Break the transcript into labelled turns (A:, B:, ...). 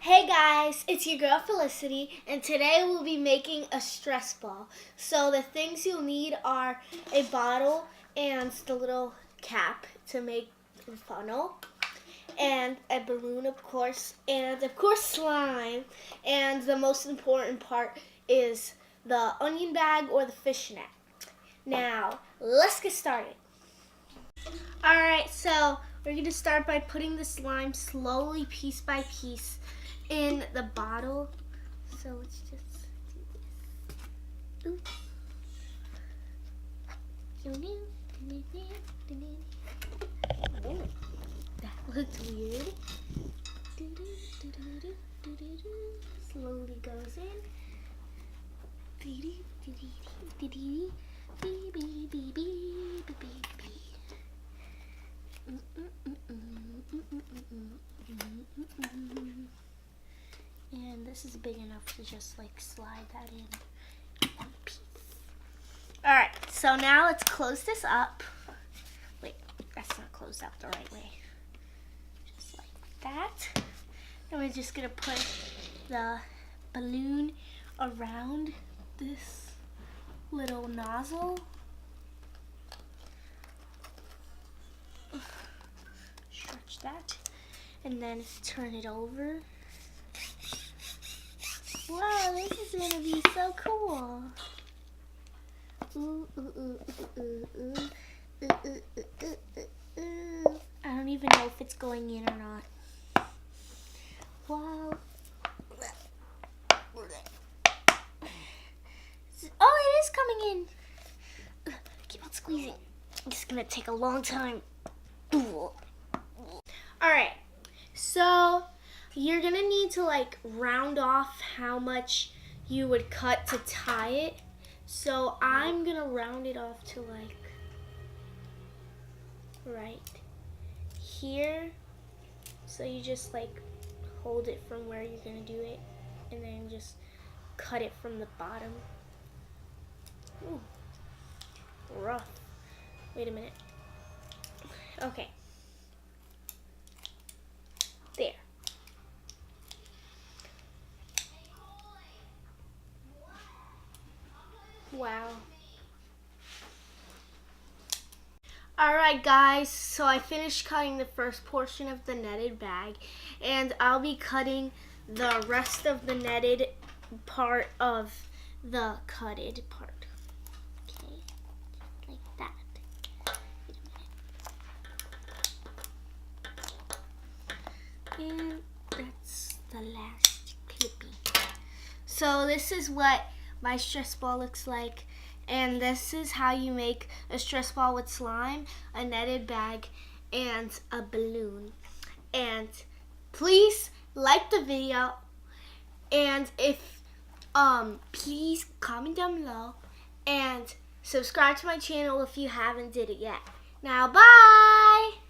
A: Hey guys, it's your girl Felicity, and today we'll be making a stress ball. So the things you'll need are a bottle and the little cap to make the funnel, and a balloon of course, and of course slime, and the most important part is the onion bag or the fishnet. Now, let's get started. Alright, so we're going to start by putting the slime slowly, piece by piece, in the bottle. So let's just do this. Oh, that looked weird. Slowly goes in. And this is big enough to just like slide that in one piece. Alright, so now let's close this up. Wait, that's not closed out the right way. Just like that. And we're just going to put the balloon around this little nozzle. Stretch that. And then turn it over. Wow, this is going to be so cool. I don't even know if it's going in or not. Wow. Oh, it is coming in. Keep on squeezing. It's going to take a long time. Alright, so you're going to need to like round off how much you would cut to tie it. So I'm going to round it off to like right here. So you just like hold it from where you're going to do it and then just cut it from the bottom. Ooh, rough. Wait a minute. Okay. There. Wow. Alright guys, so I finished cutting the first portion of the netted bag, and I'll be cutting the rest of the netted part of the cutted part. Okay, like that. Wait a minute. And that's the last clipping. So this is what my stress ball looks like, and this is how you make a stress ball with slime, a netted bag, and a balloon. And please like the video, and if please comment down below and subscribe to my channel if you haven't did it yet. Now bye.